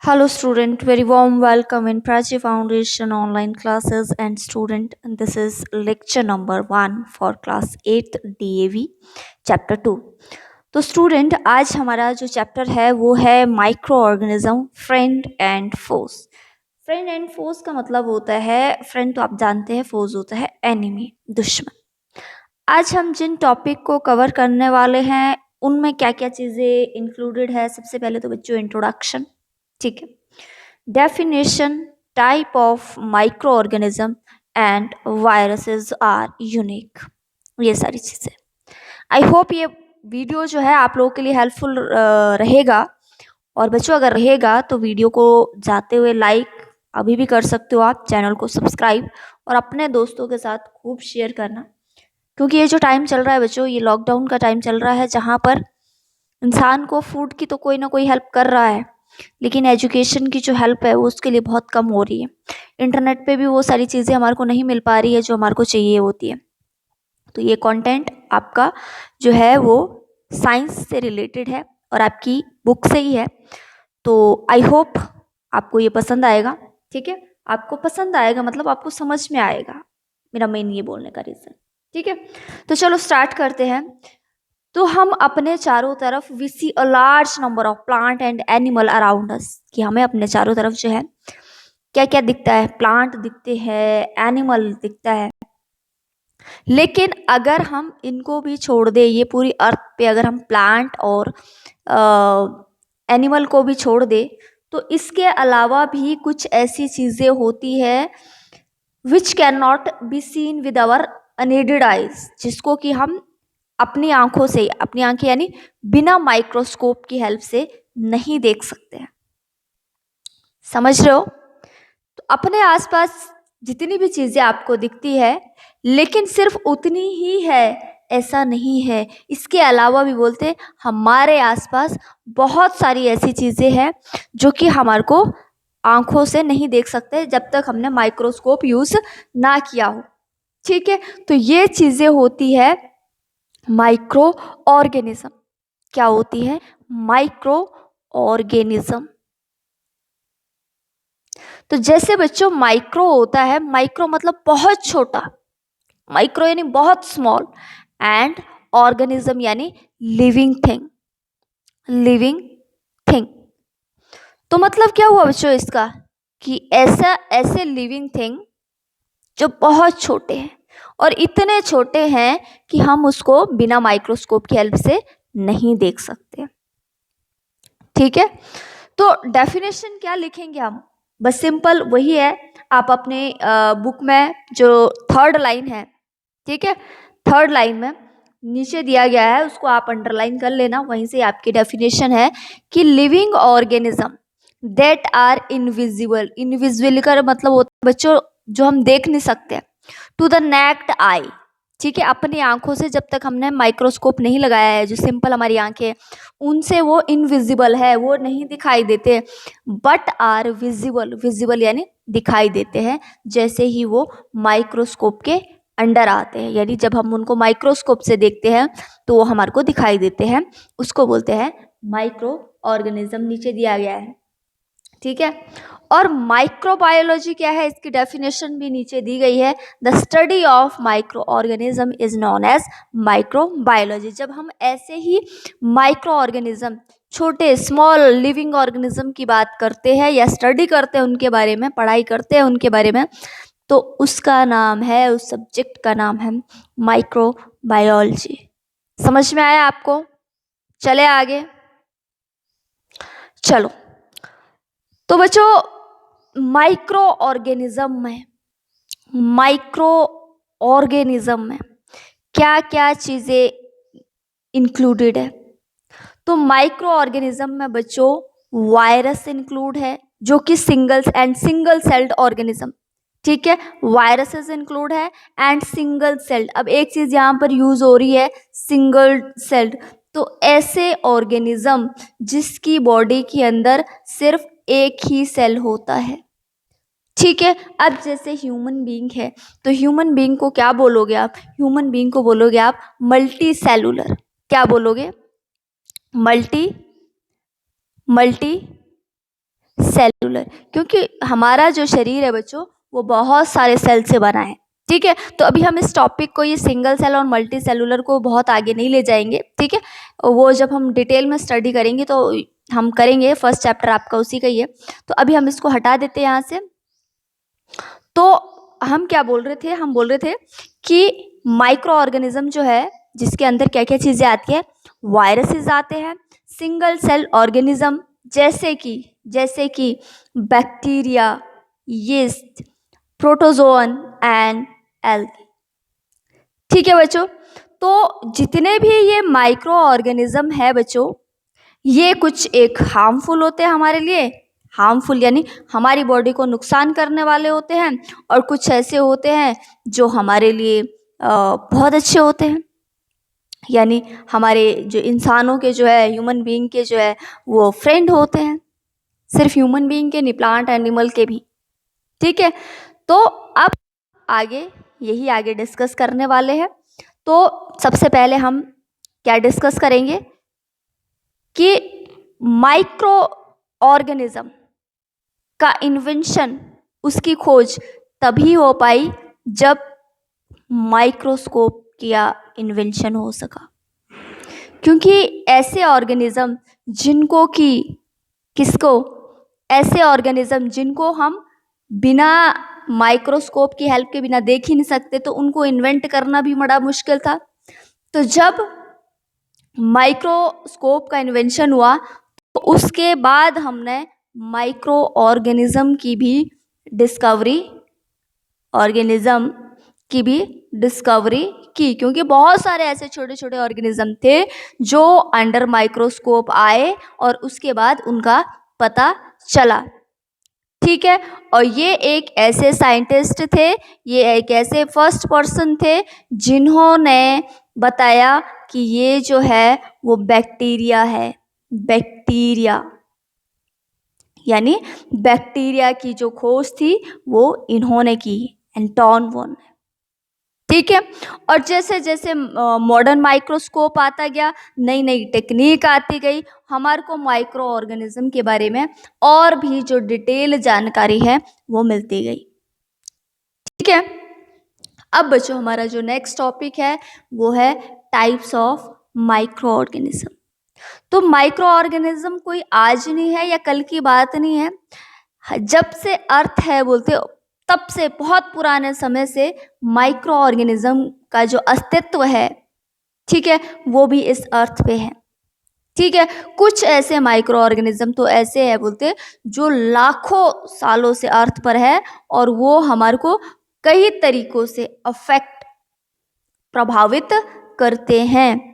Hello student, very warm welcome in Prachi Foundation online classes and student, this is lecture number 1 for class 8th DAV chapter 2. तो student आज हमारा जो chapter है वो है micro organism friend and foes. Friend and foes का मतलब होता है, फ्रेंड तो आप जानते हैं, फोस होता है एनिमी, दुश्मन। आज हम जिन टॉपिक को कवर करने वाले हैं उनमें क्या क्या चीज़ें इंक्लूडेड है। सबसे पहले तो बच्चों इंट्रोडक्शन, ठीक है, definition, type of micro organism and viruses are unique, ये सारी चीज़ें। आई होप ये वीडियो जो है आप लोगों के लिए हेल्पफुल रहेगा। और बच्चों अगर रहेगा तो वीडियो को जाते हुए लाइक अभी भी कर सकते हो आप, चैनल को सब्सक्राइब और अपने दोस्तों के साथ खूब शेयर करना, क्योंकि ये जो टाइम चल रहा है बच्चों, ये लॉकडाउन का टाइम चल रहा है जहाँ पर इंसान को फूड की तो कोई ना कोई हेल्प कर रहा है, लेकिन एजुकेशन की जो हेल्प है वो उसके लिए बहुत कम हो रही है। इंटरनेट पे भी वो सारी चीज़ें हमारे को नहीं मिल पा रही है जो हमारे को चाहिए होती है। तो ये कंटेंट आपका जो है वो साइंस से रिलेटेड है और आपकी बुक से ही है, तो आई होप आपको ये पसंद आएगा। ठीक है, आपको पसंद आएगा मतलब आपको समझ में आएगा, मेरा मेन ये बोलने का रीज़न। ठीक है, तो चलो स्टार्ट करते हैं। तो हम अपने चारों तरफ we see a large number of plant and animal around us, कि हमें अपने चारों तरफ जो है क्या क्या दिखता है, प्लांट दिखते हैं, एनिमल दिखता है। लेकिन अगर हम इनको भी छोड़ दें, ये पूरी अर्थ पे अगर हम प्लांट और एनिमल को भी छोड़ दें, तो इसके अलावा भी कुछ ऐसी चीज़ें होती है which can not be seen with our unaided eyes, जिसको कि हम अपनी आंखों से, अपनी आंखें यानी बिना माइक्रोस्कोप की हेल्प से नहीं देख सकते हैं। समझ रहे हो? तो अपने आसपास जितनी भी चीजें आपको दिखती है, लेकिन सिर्फ उतनी ही है ऐसा नहीं है, इसके अलावा भी बोलते हैं हमारे आसपास बहुत सारी ऐसी चीजें हैं जो कि हमारे को आंखों से नहीं देख सकते जब तक हमने माइक्रोस्कोप यूज ना किया हो। ठीक है, तो ये चीजें होती है माइक्रो ऑर्गेनिज्म। क्या होती है? Micro organism. तो जैसे बच्चों माइक्रो होता है, माइक्रो मतलब बहुत छोटा, माइक्रो यानी बहुत स्मॉल, एंड ऑर्गेनिज्म यानी लिविंग थिंग, लिविंग थिंग। तो मतलब क्या हुआ बच्चों इसका, कि ऐसे लिविंग थिंग जो बहुत छोटे हैं, और इतने छोटे हैं कि हम उसको बिना माइक्रोस्कोप की हेल्प से नहीं देख सकते। ठीक है, तो डेफिनेशन क्या लिखेंगे हम? बस सिंपल वही है, आप अपने बुक में जो थर्ड लाइन है, ठीक है, थर्ड लाइन में नीचे दिया गया है, उसको आप अंडरलाइन कर लेना, वहीं से आपकी डेफिनेशन है कि living organism that are invisible. Invisible का मतलब होता है बच्चों जो हम देख नहीं सकते टू द नेक्ड आई। ठीक है, अपनी आंखों से जब तक हमने माइक्रोस्कोप नहीं लगाया है, जो सिंपल हमारी आंखें, उनसे वो इनविजिबल है, वो नहीं दिखाई देते, बट आर विजिबल। विजिबल यानी दिखाई देते हैं जैसे ही वो माइक्रोस्कोप के अंडर आते हैं, यानी जब हम उनको माइक्रोस्कोप से देखते हैं तो वो हमारे को दिखाई देते हैं, उसको बोलते हैं माइक्रो ऑर्गेनिज्म। नीचे दिया गया है, ठीक है। और माइक्रोबायोलॉजी क्या है, इसकी डेफिनेशन भी नीचे दी गई है। The study of micro organism is known as microbiology. जब हम ऐसे ही माइक्रो ऑर्गेनिज्म, छोटे स्मॉल लिविंग ऑर्गेनिज्म की बात करते हैं या स्टडी करते हैं उनके बारे में, पढ़ाई करते हैं उनके बारे में, तो उसका नाम है, उस सब्जेक्ट का नाम है माइक्रोबायोलॉजी। समझ में आया आपको? चले आगे, चलो। तो बच्चों माइक्रो ऑर्गेनिज्म में क्या क्या चीजें इंक्लूडेड है? तो माइक्रो ऑर्गेनिज्म में बच्चों वायरस इंक्लूड है, जो कि सिंगल सेल्ड ऑर्गेनिज्म। ठीक है, वायरसेस इंक्लूड है एंड सिंगल सेल्ड। अब एक चीज यहाँ पर यूज हो रही है, सिंगल सेल्ड। तो ऐसे ऑर्गेनिज्म जिसकी बॉडी के अंदर सिर्फ एक ही सेल होता है। ठीक है, अब जैसे ह्यूमन बीइंग है, तो ह्यूमन बीइंग को क्या बोलोगे आप? ह्यूमन बीइंग को बोलोगे आप मल्टी सेलुलर। क्या बोलोगे? मल्टी सेलुलर, क्योंकि हमारा जो शरीर है बच्चों वो बहुत सारे सेल से बना है। ठीक है, तो अभी हम इस टॉपिक को, ये सिंगल सेल और मल्टी सेलुलर को बहुत आगे नहीं ले जाएंगे। ठीक है, वो जब हम डिटेल में स्टडी करेंगे तो हम करेंगे, फर्स्ट चैप्टर आपका उसी का ही है। तो अभी हम इसको हटा देते हैं यहाँ से। तो हम क्या बोल रहे थे, हम बोल रहे थे कि माइक्रो ऑर्गेनिज्म जो है जिसके अंदर क्या क्या चीज़ें आती है, वायरसेस आते हैं, सिंगल सेल ऑर्गेनिज्म जैसे कि bacteria, yeast, protozoan and algae. ठीक है बच्चों, तो जितने भी ये माइक्रो ऑर्गेनिज्म है बच्चों, ये कुछ एक हार्मफुल होते हैं हमारे लिए, हार्मफुल यानी हमारी बॉडी को नुकसान करने वाले होते हैं, और कुछ ऐसे होते हैं जो हमारे लिए बहुत अच्छे होते हैं, यानी हमारे जो इंसानों के जो है, ह्यूमन बीइंग के जो है वो फ्रेंड होते हैं, सिर्फ ह्यूमन बीइंग के नहीं, प्लांट एनिमल के भी। ठीक है, तो अब आगे डिस्कस करने वाले हैं। तो सबसे पहले हम क्या डिस्कस करेंगे कि माइक्रो ऑर्गेनिज्म का इन्वेंशन, उसकी खोज तभी हो पाई जब माइक्रोस्कोप का इन्वेंशन हो सका, क्योंकि ऐसे ऑर्गेनिज्म जिनको हम बिना माइक्रोस्कोप की हेल्प के बिना देख ही नहीं सकते, तो उनको इन्वेंट करना भी बड़ा मुश्किल था। तो जब माइक्रोस्कोप का इन्वेंशन हुआ तो उसके बाद हमने माइक्रो ऑर्गेनिज्म की भी डिस्कवरी की, क्योंकि बहुत सारे ऐसे छोटे छोटे ऑर्गेनिज्म थे जो अंडर माइक्रोस्कोप आए और उसके बाद उनका पता चला। ठीक है, और ये एक ऐसे साइंटिस्ट थे, ये एक ऐसे फर्स्ट पर्सन थे जिन्होंने बताया कि ये जो है वो बैक्टीरिया है, यानी बैक्टीरिया की जो खोज थी वो इन्होंने की, एंटोन वॉन ने। ठीक है, और जैसे जैसे मॉडर्न माइक्रोस्कोप आता गया, नई नई टेक्निक आती गई, हमारे को माइक्रो ऑर्गेनिज्म के बारे में और भी जो डिटेल जानकारी है वो मिलती गई। ठीक है, अब बच्चों हमारा जो नेक्स्ट टॉपिक है वो है टाइप्स ऑफ माइक्रो ऑर्गेनिज्म। तो माइक्रो ऑर्गेनिज्म कोई आज नहीं है या कल की बात नहीं है, जब से अर्थ है बोलते तब से, बहुत पुराने समय से माइक्रो ऑर्गेनिज्म का जो अस्तित्व है, ठीक है, वो भी इस अर्थ पे है। ठीक है, कुछ ऐसे माइक्रो ऑर्गेनिज्म तो ऐसे है बोलते जो लाखों सालों से अर्थ पर है और वो हमारे को कई तरीकों से प्रभावित करते हैं।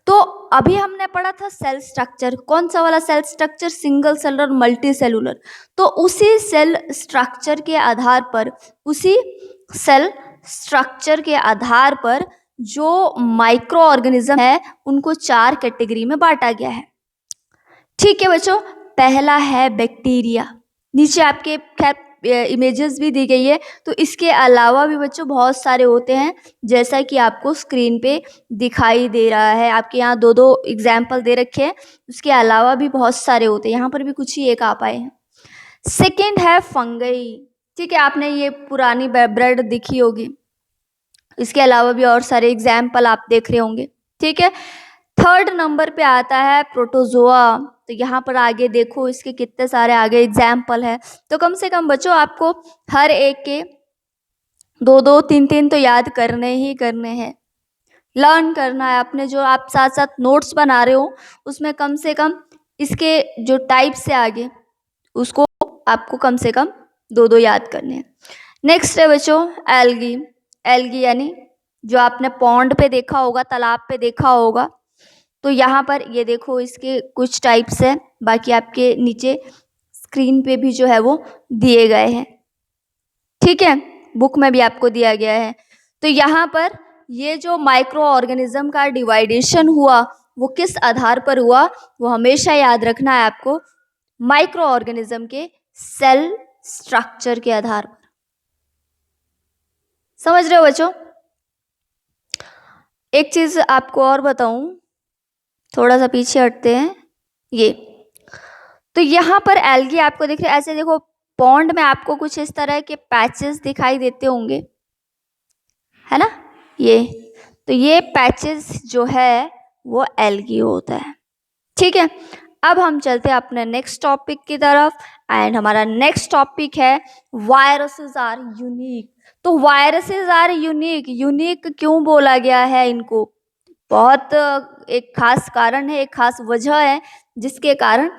तो अभी हमने पढ़ा था सेल स्ट्रक्चर, कौन सा वाला cell structure, single cellular multi cellular. तो उसी सेल स्ट्रक्चर के आधार पर जो माइक्रो ऑर्गेनिज्म है उनको 4 कैटेगरी में बांटा गया है। ठीक है बच्चों, पहला है बैक्टीरिया, नीचे आपके खैर इमेजेस भी दी गई है। तो इसके अलावा भी बच्चों बहुत सारे होते हैं, जैसा कि आपको स्क्रीन पे दिखाई दे रहा है, आपके यहाँ 2 एग्जाम्पल दे रखे हैं, उसके अलावा भी बहुत सारे होते हैं, यहाँ पर भी कुछ ही एक आ पाए हैं। सेकेंड है फंगई। ठीक है, आपने ये पुरानी ब्रेड दिखी होगी, इसके अलावा भी और सारे एग्जाम्पल आप देख रहे होंगे। ठीक है, थर्ड नंबर पे आता है प्रोटोजोआ। तो यहाँ पर आगे देखो, इसके कितने सारे आगे एग्जाम्पल है। तो कम से कम बच्चों आपको हर एक के 2-2, 3-3 तो याद करने हैं, लर्न करना है अपने, जो आप साथ साथ नोट्स बना रहे हो उसमें कम से कम इसके जो टाइप से आगे उसको आपको कम से कम 2-2 याद करने हैं। नेक्स्ट है बच्चों एल्गी यानी जो आपने पॉन्ड पे देखा होगा, तालाब पे देखा होगा। तो यहाँ पर ये देखो, इसके कुछ टाइप्स है, बाकी आपके नीचे स्क्रीन पे भी जो है वो दिए गए हैं। ठीक है, बुक में भी आपको दिया गया है। तो यहाँ पर ये जो माइक्रो ऑर्गेनिज्म का डिवाइडेशन हुआ वो किस आधार पर हुआ, वो हमेशा याद रखना है आपको, माइक्रो ऑर्गेनिज्म के सेल स्ट्रक्चर के आधार पर। समझ रहे हो बच्चों? एक चीज आपको और बताऊं, थोड़ा सा पीछे हटते हैं, ये तो यहाँ पर एल्गी आपको दिख रहे हैं, ऐसे देखो पॉन्ड में आपको कुछ इस तरह के पैचेस दिखाई देते होंगे, है ना, ये, तो ये पैचेस जो है वो एल्गी होता है। ठीक है, अब हम चलते हैं अपने नेक्स्ट टॉपिक की तरफ, एंड हमारा नेक्स्ट टॉपिक है वायरसेस आर यूनिक। तो वायरसेस आर यूनिक, यूनिक क्यों बोला गया है इनको, बहुत एक खास कारण है, एक खास वजह है जिसके कारण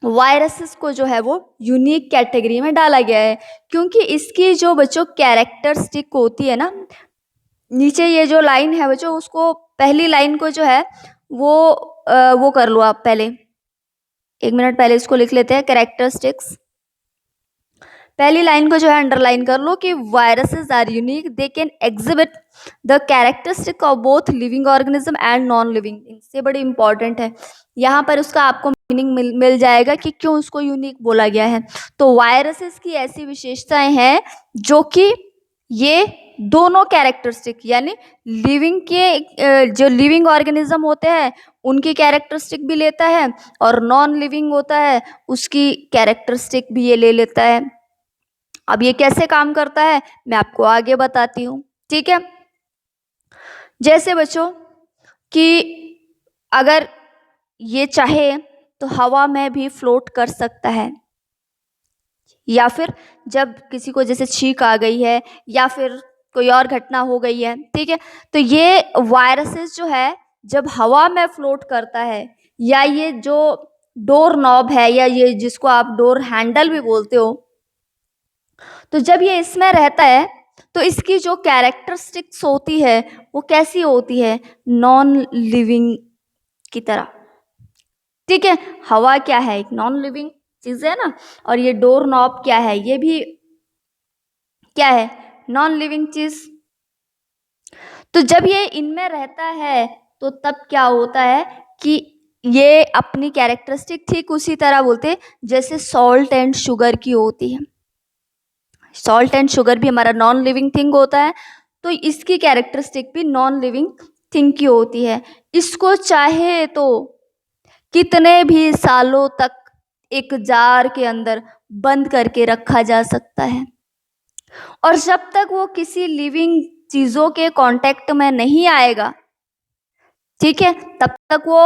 वायरसेस को जो है वो यूनिक कैटेगरी में डाला गया है, क्योंकि इसकी जो बच्चों कैरेक्टरिस्टिक होती है ना, नीचे ये जो लाइन है बच्चों, उसको पहली लाइन को जो है वो कर लो आप, पहले 1 मिनट पहले इसको लिख लेते हैं, कैरेक्टरिस्टिक्स। पहली लाइन को जो है अंडरलाइन कर लो कि viruses are unique, they can exhibit the characteristic of both living organism and non living. इससे बड़ी इंपॉर्टेंट है, यहाँ पर उसका आपको मीनिंग मिल जाएगा कि क्यों उसको यूनिक बोला गया है। तो वायरसेस की ऐसी विशेषताएं हैं जो कि ये दोनों कैरेक्टरिस्टिक, यानी लिविंग के जो लिविंग ऑर्गेनिज्म होते हैं उनकी कैरेक्टरिस्टिक भी लेता है, और नॉन लिविंग होता है उसकी कैरेक्टरिस्टिक भी ये ले लेता है। अब ये कैसे काम करता है मैं आपको आगे बताती हूँ। ठीक है, जैसे बच्चों कि अगर ये चाहे तो हवा में भी फ्लोट कर सकता है, या फिर जब किसी को जैसे छींक आ गई है या फिर कोई और घटना हो गई है, ठीक है, तो ये वायरसेस जो है जब हवा में फ्लोट करता है, या ये जो डोर नॉब है, या ये जिसको आप डोर हैंडल भी बोलते हो, तो जब ये इसमें रहता है तो इसकी जो कैरेक्टरिस्टिक्स होती है वो कैसी होती है, नॉन लिविंग की तरह। ठीक है, हवा क्या है, एक नॉन लिविंग चीज है ना, और ये डोर नॉब क्या है, ये भी क्या है, नॉन लिविंग चीज। तो जब ये इनमें रहता है तो तब क्या होता है कि ये अपनी कैरेक्टरिस्टिक ठीक उसी तरह बोलते जैसे सॉल्ट एंड शुगर की होती है। सॉल्ट एंड शुगर भी हमारा नॉन लिविंग थिंग होता है, तो इसकी कैरेक्टरिस्टिक भी नॉन लिविंग थिंग की होती है। इसको चाहे तो कितने भी सालों तक एक जार के अंदर बंद करके रखा जा सकता है, और जब तक वो किसी लिविंग चीजों के कांटेक्ट में नहीं आएगा, ठीक है, तब तक वो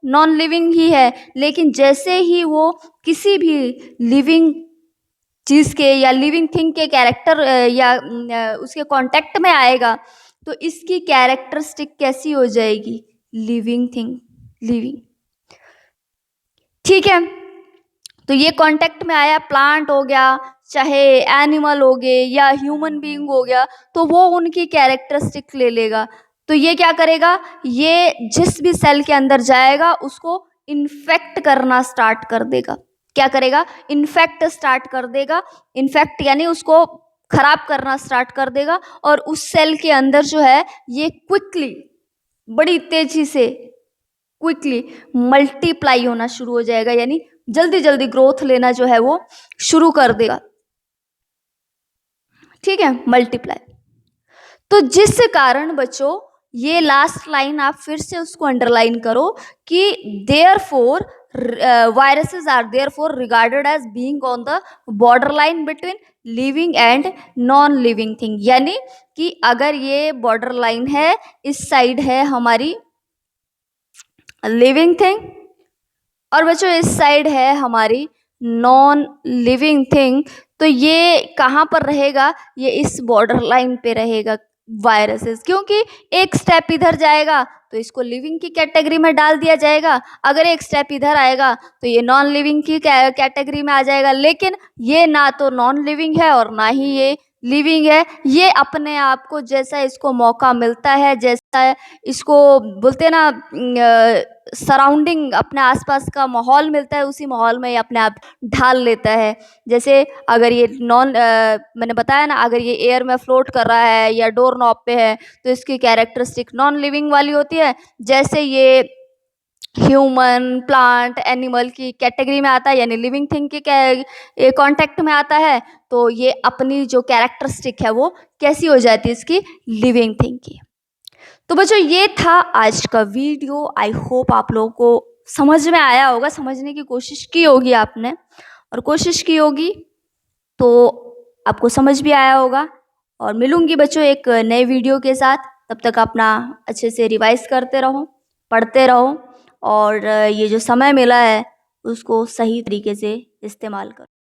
नॉन लिविंग ही है। लेकिन जैसे ही वो किसी भी लिविंग चीज के या लिविंग थिंग के कैरेक्टर या उसके कांटेक्ट में आएगा, तो इसकी कैरेक्टरिस्टिक कैसी हो जाएगी, लिविंग थिंग, लिविंग। ठीक है, तो ये कांटेक्ट में आया, प्लांट हो गया, चाहे एनिमल हो गए या ह्यूमन बीइंग हो गया, तो वो उनकी कैरेक्टरिस्टिक ले लेगा। तो ये क्या करेगा, ये जिस भी सेल के अंदर जाएगा उसको इन्फेक्ट करना स्टार्ट कर देगा। क्या करेगा, इन्फेक्ट स्टार्ट कर देगा। इन्फेक्ट यानी उसको खराब करना स्टार्ट कर देगा, और उस सेल के अंदर जो है ये क्विकली, बड़ी तेजी से क्विकली मल्टीप्लाई होना शुरू हो जाएगा, यानी जल्दी जल्दी ग्रोथ लेना जो है वो शुरू कर देगा। ठीक है, मल्टीप्लाई। तो जिस कारण बच्चों ये लास्ट लाइन आप फिर से उसको अंडरलाइन करो कि therefore viruses are therefore regarded as being on the borderline between living and non living thing, यानी कि अगर ये बॉर्डर लाइन है, इस साइड है हमारी लिविंग थिंग, और बच्चों इस साइड है हमारी नॉन लिविंग थिंग, तो ये कहाँ पर रहेगा, ये इस बॉर्डर लाइन पे रहेगा वायरसेस, क्योंकि एक स्टेप इधर जाएगा तो इसको लिविंग की कैटेगरी में डाल दिया जाएगा, अगर एक स्टेप इधर आएगा तो ये नॉन लिविंग की कैटेगरी में आ जाएगा। लेकिन ये ना तो नॉन लिविंग है और ना ही ये लिविंग है, ये अपने आप को जैसा इसको मौका मिलता है, जैसा इसको बोलते हैं ना सराउंडिंग, अपने आसपास का माहौल मिलता है, उसी माहौल में ये अपने आप ढाल लेता है। जैसे अगर ये मैंने बताया ना, अगर ये एयर में फ्लोट कर रहा है या डोर नॉब पे है तो इसकी कैरेक्टरिस्टिक नॉन लिविंग वाली होती है। जैसे ये ह्यूमन, प्लांट, एनिमल की कैटेगरी में आता है, यानी लिविंग थिंग के कांटेक्ट में आता है, तो ये अपनी जो कैरेक्टरिस्टिक है वो कैसी हो जाती है, इसकी लिविंग थिंग की। तो बच्चों ये था आज का वीडियो। आई होप आप लोगों को समझ में आया होगा, समझने की कोशिश की होगी आपने और कोशिश की होगी तो आपको समझ भी आया होगा। और मिलूंगी बच्चों एक नए वीडियो के साथ। तब तक अपना अच्छे से रिवाइज करते रहो, पढ़ते रहो और ये जो समय मिला है उसको सही तरीके से इस्तेमाल करो।